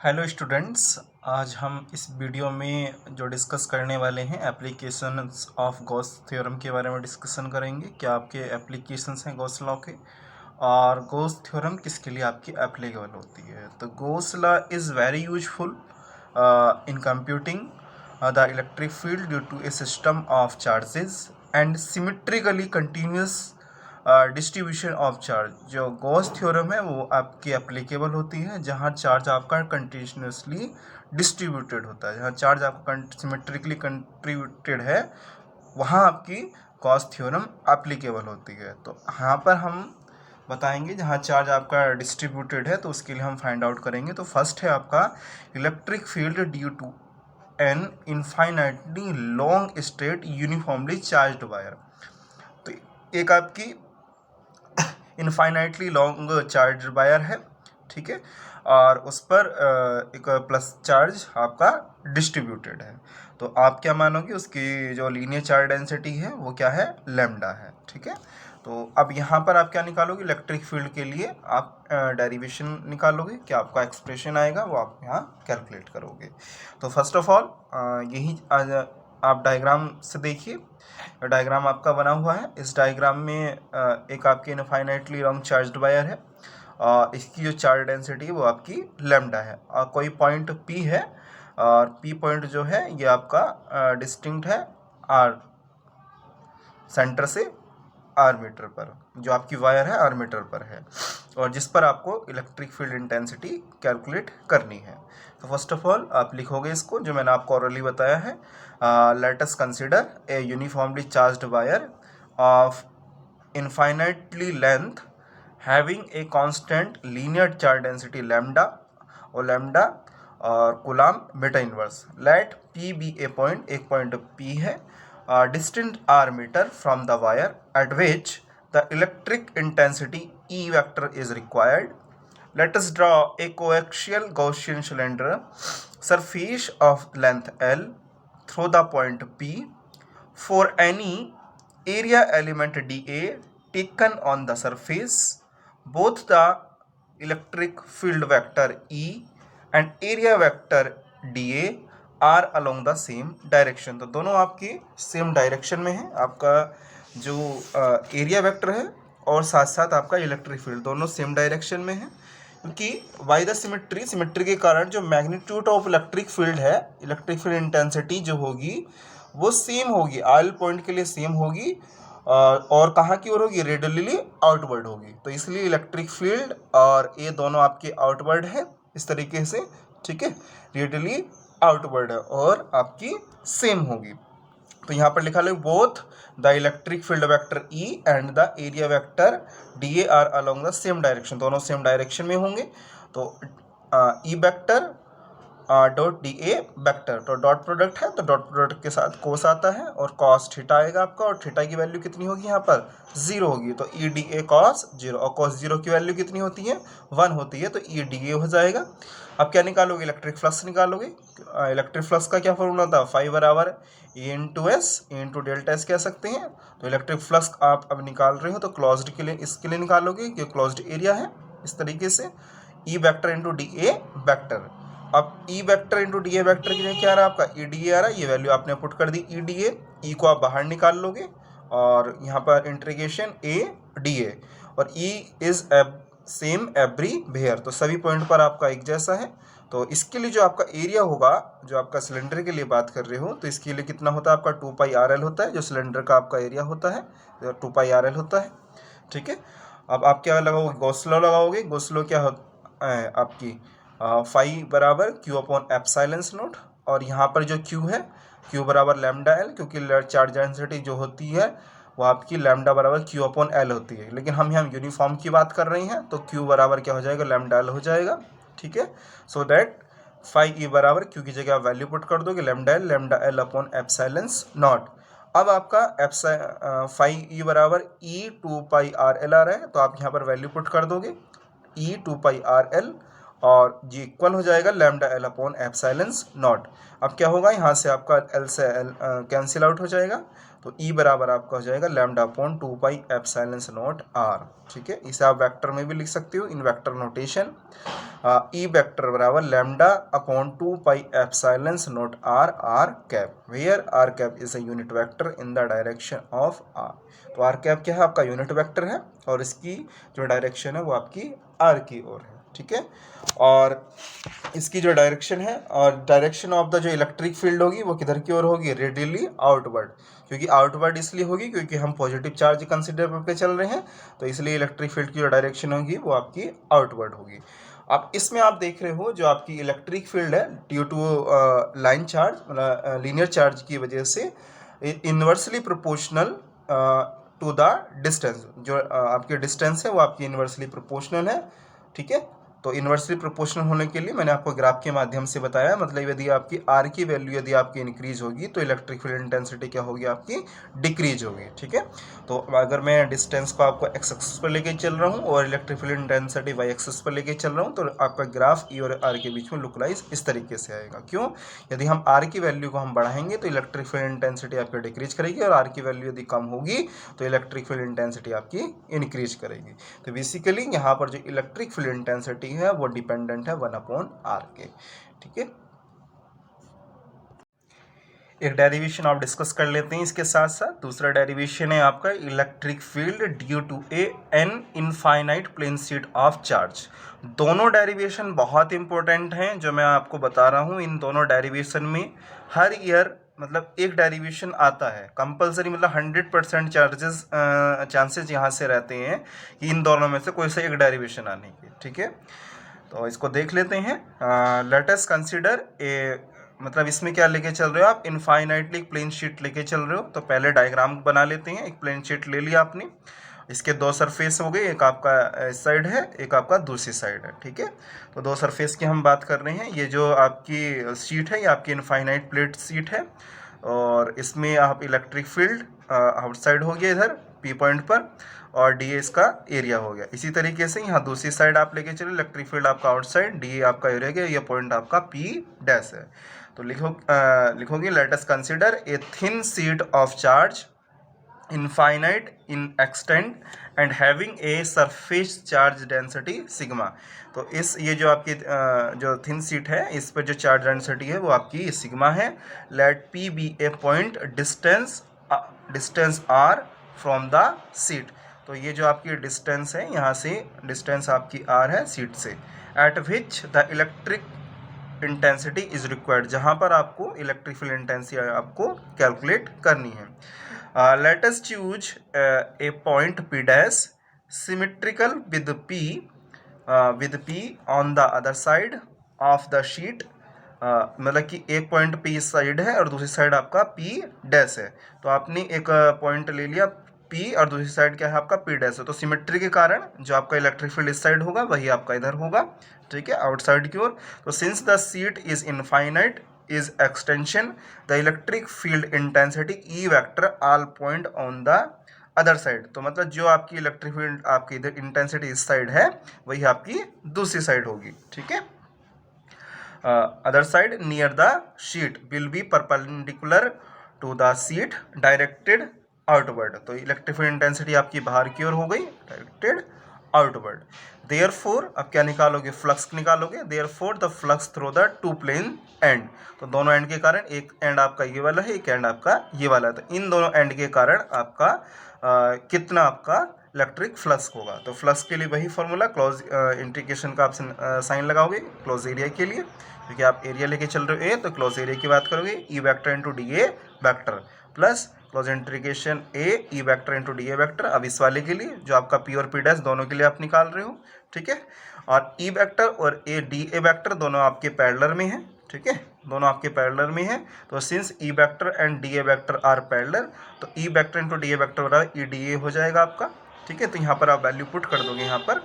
Hello students. आज हम इस वीडियो में जो डिस्कस करने वाले हैं एप्लीकेशंस ऑफ गॉस थ्योरम के बारे में डिस्कशन करेंगे। क्या आपके एप्लीकेशंस हैं गॉस लॉ के, और गॉस थ्योरम किसके लिए आपकी एप्लीकेबल होती है। तो Gauss law is very useful in computing the electric field due to a system of charges and symmetrically continuous distribution of charge. जो गॉस थ्योरम है वो आपकी एप्लीकेबल होती है जहाँ चार्ज आपका कंटिन्यूसली डिस्ट्रीब्यूटेड होता है, जहाँ चार्ज आपका सिमेट्रिकली कंट्रीब्यूटेड है वहाँ आपकी गॉस थ्योरम एप्लीकेबल होती है। तो यहाँ पर हम बताएंगे जहाँ चार्ज आपका डिस्ट्रीब्यूटेड है, तो उसके लिए हम फाइंड आउट करेंगे। तो फर्स्ट है आपका electric field due to an infinitely long straight uniformly charged wire. तो एक आपकी इनफाइनाइटली लॉन्ग चार्ज वायर है, ठीक है, और उस पर एक प्लस चार्ज आपका डिस्ट्रीब्यूटेड है। तो आप क्या मानोगे, उसकी जो लीनियर चार्ज डेंसिटी है वो क्या है, लैम्डा है, ठीक है। तो अब यहाँ पर आप क्या निकालोगे, इलेक्ट्रिक फील्ड के लिए आप डेरिवेशन निकालोगे, क्या आपका एक्सप्रेशन आएगा वो आप यहाँ कैलकुलेट करोगे। तो फर्स्ट ऑफ ऑल यही आप डायग्राम से देखिए, डायग्राम आपका बना हुआ है। इस डायग्राम में एक आपकी इनफाइनाइटली लॉन्ग चार्ज्ड वायर है और इसकी जो चार्ज डेंसिटी है वो आपकी लैम्डा है, और कोई पॉइंट P है, और P पॉइंट जो है ये आपका डिस्टिंक्ट है आर सेंटर से आर्मेटर पर, जो आपकी वायर है आर्मेटर पर है, और जिस पर आपको इलेक्ट्रिक फील्ड इंटेंसिटी कैलकुलेट करनी है। तो फर्स्ट ऑफ ऑल आप लिखोगे इसको, जो मैंने आपको ऑलरेडी बताया है। Let us consider a uniformly charged wire of infinitely length having a constant linear charge density lambda, और लैम्डा और कूलम्ब बीटा inverse. Let P be a point, एक पॉइंट P है, distant r meter from the wire at which the electric intensity E vector is required. Let us draw a coaxial Gaussian cylinder surface of length L through the point P for any area element dA taken on the surface. Both the electric field vector E and area vector dA are along the same direction. तो दोनों आपकी same direction में है, आपका जो area vector है और साथ साथ आपका इलेक्ट्रिक फील्ड दोनों सेम डायरेक्शन में है, क्योंकि बाय द सिमेट्री के कारण जो मैग्नीट्यूड ऑफ इलेक्ट्रिक फील्ड है, इलेक्ट्रिक फील्ड इंटेंसिटी जो होगी वो सेम होगी, ऑल पॉइंट के लिए सेम होगी, और कहाँ की ओर होगी, रेडियली आउटवर्ड होगी। तो इसलिए इलेक्ट्रिक फील्ड और ये दोनों आपके आउटवर्ड है इस तरीके से, ठीक है, रेडियली आउटवर्ड है और आपकी सेम होगी। तो यहाँ पर लिखा लो both the electric field vector E and the area vector dA are along the same direction, दोनों सेम डायरेक्शन में होंगे। तो E vector dot DA vector, तो डॉट प्रोडक्ट है तो डॉट प्रोडक्ट के साथ कोस आता है और कॉस थीटा आएगा आपका, और थीटा की वैल्यू कितनी होगी यहाँ पर, 0 होगी। तो EDA कॉस 0, और कॉस 0 की वैल्यू कितनी होती है, 1 होती है, तो EDA हो जाएगा। अब क्या निकालोगे, इलेक्ट्रिक फ्लक्स निकालोगे। इलेक्ट्रिक फ्लक्स का क्या फॉर्मूला था, फाई बराबर A into S, A into delta S कह सकते हैं। तो इलेक्ट्रिक फ्लक्स आप अब निकाल रहे हो तो क्लोज्ड के लिए, इसके लिए निकालोगे कि क्लोज्ड एरिया है, इस तरीके से E vector into DA vector. अब E vector into DA vector के लिए क्या आ रहा है आपका, EDA आ रहा है, ये वैल्यू आपने पुट कर दी EDA, E को आप बाहर निकाल लोगे और यहाँ पर इंटीग्रेशन ADA, और E इज सेम एवरीवेयर, तो सभी पॉइंट पर आपका एक जैसा है। तो इसके लिए जो आपका एरिया होगा, जो आपका सिलेंडर के लिए बात कर रहे हो, तो इसके लिए कितना होता है आपका 2πRL होता है, जो सिलेंडर का आपका एरिया होता है 2πRL होता है, ठीक है। अब आप क्या लगाओगे, गॉस लॉ लगाओगे। गॉस लॉ क्या होता है आपकी, फाई बराबर Q अपॉन एप्सिलॉन नॉट, और यहाँ पर जो Q है Q बराबर लैम्डा L, क्योंकि चार्ज डेंसिटी जो होती है वो आपकी लैम्डा बराबर Q अपॉन L होती है, लेकिन हम यहाँ यूनिफॉर्म की बात कर रहे हैं तो Q बराबर क्या हो जाएगा, लैम्डा L हो जाएगा, ठीक है। सो दैट फाई E बराबर Q की जगह वैल्यू पुट कर दोगे lambda L upon epsilon not. अब आपका फाई E बराबर E 2πRL आ रहा है, तो आप यहाँ पर वैल्यू पुट कर दोगे E 2πRL, और ये इक्वल हो जाएगा lambda L upon epsilon not. अब क्या होगा, यहाँ से आपका एल से एल कैंसिल आउट हो जाएगा, तो ई बराबर आपका हो जाएगा lambda upon 2 pi epsilon not r. ठीक है, इसे आप वेक्टर में भी लिख सकते हो in vector notation. E vector बराबर lambda upon 2 pi epsilon not r, r cap, where r cap is a unit vector in the direction of r. तो आर कैप क्या है, आपका यूनिट वेक्टर है और इसकी जो डायरेक्शन है वो आपकी आर की ओर है। ठीक है, और इसकी जो डायरेक्शन है और डायरेक्शन ऑफ द जो इलेक्ट्रिक फील्ड होगी वो किधर की ओर होगी, रेडियली आउटवर्ड। क्योंकि आउटवर्ड इसलिए होगी क्योंकि हम पॉजिटिव चार्ज कंसिडर पे चल रहे हैं, तो इसलिए इलेक्ट्रिक फील्ड की जो डायरेक्शन होगी वो आपकी आउटवर्ड होगी। अब इसमें आप देख रहे हो जो आपकी इलेक्ट्रिक फील्ड है ड्यू टू लाइन चार्ज मतलब लीनियर चार्ज की वजह से inversely proportional to the distance. जो आपकी डिस्टेंस है वो आपकी इन्वर्सली प्रोपोर्शनल है। ठीक है, तो इन्वर्सली प्रोपोर्शनल होने के लिए मैंने आपको ग्राफ के माध्यम से बताया, मतलब यदि आपकी आर की वैल्यू यदि आपकी इंक्रीज होगी तो इलेक्ट्रिक फील्ड इंटेंसिटी क्या होगी, आपकी डिक्रीज होगी। ठीक है, तो अगर मैं डिस्टेंस को आपको एक्स एक्सिस पर लेके चल रहा हूँ और electric field intensity Y axis पर लेके चल रहा हूँ, तो आपका ग्राफ ई और आर के बीच में लुकलाइज इस तरीके से आएगा। क्यों, यदि हम आर की वैल्यू को हम बढ़ाएंगे तो इलेक्ट्रिक फील्ड इंटेंसिटी आपकी डिक्रीज करेगी, और आर की वैल्यू यदि कम होगी तो इलेक्ट्रिक फील्ड इंटेंसिटी आपकी इंक्रीज करेगी। तो बेसिकली यहाँ पर जो इलेक्ट्रिक फील्ड इंटेंसिटी है वो डिपेंडेंट है 1/r के। ठीक है, एक डेरिवेशन आप डिस्कस कर लेते हैं इसके साथ साथ। दूसरा डेरिवेशन है आपका electric field due to an infinite plane sheet of charge. दोनों डेरिवेशन बहुत इंपॉर्टेंट हैं जो मैं आपको बता रहा हूँ। इन दोनों डेरिवेशन में हर ईयर मतलब एक डेरिवेशन आता है कंपलसरी, मतलब 100% चांसेस यहाँ से रहते हैं कि इन दोनों में से कोई सा एक डेरिवेशन आने के। ठीक है, तो इसको देख लेते हैं। लेट अस कंसीडर ए, मतलब इसमें क्या लेके चल रहे हो आप, इनफाइनाइटली प्लेन शीट लेके चल रहे हो। तो पहले डायग्राम बना लेते हैं। एक प्लेन शीट ले लिया आपने, इसके दो सरफेस हो गए, एक आपका इस साइड है, एक आपका दूसरी साइड है। ठीक है, तो दो सरफेस की हम बात कर रहे हैं। ये जो आपकी शीट है ये आपकी इनफाइनाइट प्लेट शीट है, और इसमें आप इलेक्ट्रिक फील्ड आउटसाइड हो गया इधर पी पॉइंट पर, और डी ए इसका एरिया हो गया। इसी तरीके से यहाँ दूसरी साइड आप लेके चलो, इलेक्ट्रिक फील्ड आपका आउटसाइड, डी ए आपका एरिया गया, ये पॉइंट आपका पी डैश है। तो लिखोगे let us consider a thin sheet of charge infinite in extent and having a surface charge density sigma। तो इस ये जो आपकी जो थिन शीट है इस पर जो चार्ज डेंसिटी है वो आपकी सिग्मा है। Let P be a point distance r from the sheet. तो ये जो आपकी डिस्टेंस है, यहाँ से डिस्टेंस आपकी आर है शीट से, eight which the electric intensity is required, जहाँ पर आपको इलेक्ट्रिक फील्ड इंटेंसिटी आपको कैलकुलेट करनी है। Let us choose a point P dash symmetrical with P on the other side of the sheet। मतलब कि एक पॉइंट P इस साइड है और दूसरी साइड आपका P डैश है। तो आपने एक पॉइंट ले लिया P और दूसरी साइड क्या है आपका P डैश है। तो सिमेट्री के कारण जो आपका इलेक्ट्रिक फील्ड इस साइड होगा वही आपका इधर होगा। ठीक है, आउटसाइड की ओर। तो since the sheet is infinite is extension, the electric field intensity E vector all point on the other side। तो मतलब जो आपकी इलेक्ट्रिक फील्ड आपकी इधर इंटेंसिटी इस साइड है वही आपकी दूसरी साइड होगी। ठीक है, other side near the sheet will be perpendicular to the sheet directed outward. तो इलेक्ट्रिक फील्ड इंटेंसिटी आपकी बाहर की ओर हो गई, डायरेक्टेड आउटवर्ड। देयरफॉर अब क्या निकालोगे, फ्लक्स निकालोगे। Therefore the flux through the two plane end. तो दोनों एंड के कारण, एक एंड आपका ये वाला है, एक एंड आपका ये वाला है, तो इन दोनों एंड के कारण आपका कितना आपका इलेक्ट्रिक फ्लक्स होगा। तो फ्लक्स के लिए वही फॉर्मूला, क्लोज इंटीग्रेशन का आप साइन लगाओगे क्लोज एरिया के लिए, क्योंकि आप एरिया लेके चल रहे हो ए, तो क्लोज एरिया की बात करोगे ई vector into D A vector plus close integration A E vector into D A vector. अब इस वाले के लिए जो आपका पी और पी डैश दोनों के लिए आप निकाल रहे हो। ठीक है, और ई वेक्टर और ए डी ए वेक्टर दोनों आपके पैरेलल में हैं। ठीक है, दोनों आपके पैरेलल में हैं। तो since E vector and D A vector are parallel, तो E vector into D A vector बराबर ई डी ए हो जाएगा आपका। ठीक है, तो यहाँ पर आप वैल्यू पुट कर दोगे, यहाँ पर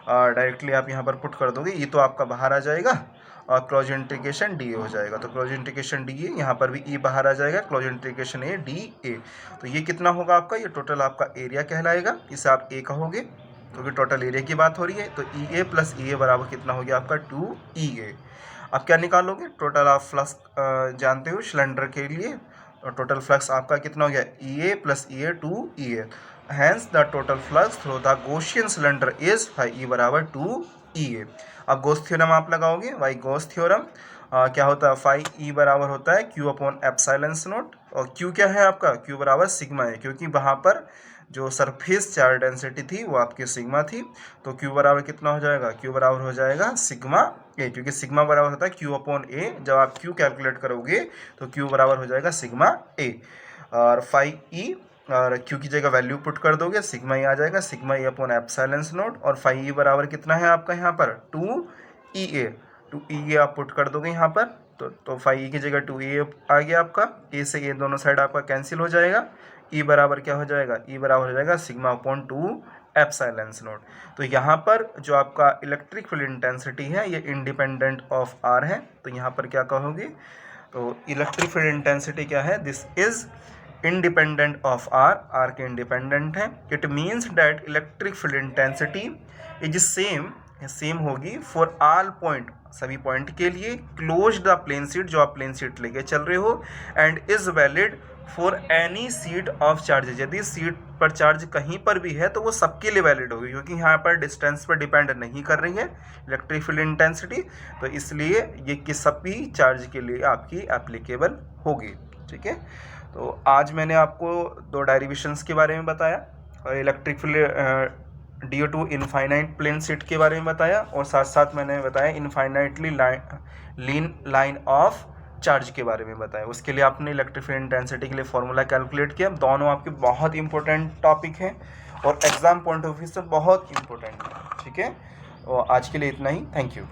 डायरेक्टली आप यहाँ पर पुट कर दोगे, ये तो आपका बाहर आ जाएगा और क्लोज इंटीग्रेशन डी ए हो जाएगा। तो क्लोज इंटीग्रेशन डी ए, यहाँ पर भी ई बाहर आ जाएगा, close integration A D A. तो ये कितना होगा आपका, ये टोटल आपका एरिया कहलाएगा, इसे आप ए कहोगे। क्योंकि टोटल एरिया की बात हो रही है। तो ई ए प्लस ई ए बराबर कितना हो गया आपका 2EA। अब क्या निकालोगे, टोटल आप फ्लक्स जानते हो सिलेंडर के लिए, और टोटल फ्लक्स आपका कितना हो गया E A plus E A 2EA। Hence the total flux through the Gaussian cylinder is E बराबर 2EA। अब गॉस थ्योरम आप लगाओगे, वाई गॉस थ्योरम क्या होता है, फाई ई बराबर होता है Q अपॉन एप्सिलॉन नॉट, और Q क्या है आपका, Q बराबर सिग्मा है, क्योंकि वहाँ पर जो सरफेस चार्ज डेंसिटी थी वो आपकी सिग्मा थी। तो Q बराबर कितना हो जाएगा, Q बराबर हो जाएगा सिग्मा ए, क्योंकि सिग्मा बराबर होता है Q अपॉन ए। जब आप Q कैलकुलेट करोगे तो Q बराबर हो जाएगा सिग्मा ए, और फाई ई और Q की जगह वैल्यू पुट कर दोगे, सिग्मा ई आ जाएगा, sigma A upon epsilon not, और फाई ई बराबर कितना है आपका यहाँ पर 2EA। 2EA आप पुट कर दोगे यहाँ पर, तो फाई ई की जगह 2EA आ गया आपका, ए से ए दोनों साइड आपका कैंसिल हो जाएगा। ई बराबर क्या हो जाएगा, ई बराबर हो जाएगा सिग्मा अपॉन 2 एप्सिलॉन नॉट। तो यहाँ पर जो आपका इलेक्ट्रिक फील्ड इंटेंसिटी है ये इंडिपेंडेंट ऑफ आर है, तो यहाँ पर क्या कहोगे, तो इलेक्ट्रिक फील्ड इंटेंसिटी क्या है, this is independent of r, r के इंडिपेंडेंट है। It means that electric field intensity is same होगी फॉर ऑल पॉइंट, सभी पॉइंट के लिए, क्लोज द प्लेन सीट, जो आप प्लेन सीट लेके चल रहे हो, and is valid for any seat of charges. यदि सीट पर चार्ज कहीं पर भी है तो वो सबके लिए वैलिड होगी, क्योंकि यहाँ पर डिस्टेंस पर डिपेंड नहीं कर रही है इलेक्ट्रिक फील्ड इंटेंसिटी, तो इसलिए ये कि सभी चार्ज के लिए आपकी एप्लीकेबल होगी। ठीक है, तो आज मैंने आपको 2 डेरिवेशंस के बारे में बताया, और electric field due to infinite plane sheet के बारे में बताया, और साथ साथ मैंने बताया infinitely lean line of charge के बारे में बताया। उसके लिए आपने इलेक्ट्रिक फील्ड इंटेंसिटी के लिए फॉर्मूला कैलकुलेट किया। दोनों आपके बहुत इंपॉर्टेंट टॉपिक हैं और एग्जाम पॉइंट ऑफ व्यू से बहुत इंपॉर्टेंट है। ठीक है, और आज के लिए इतना ही, थैंक यू।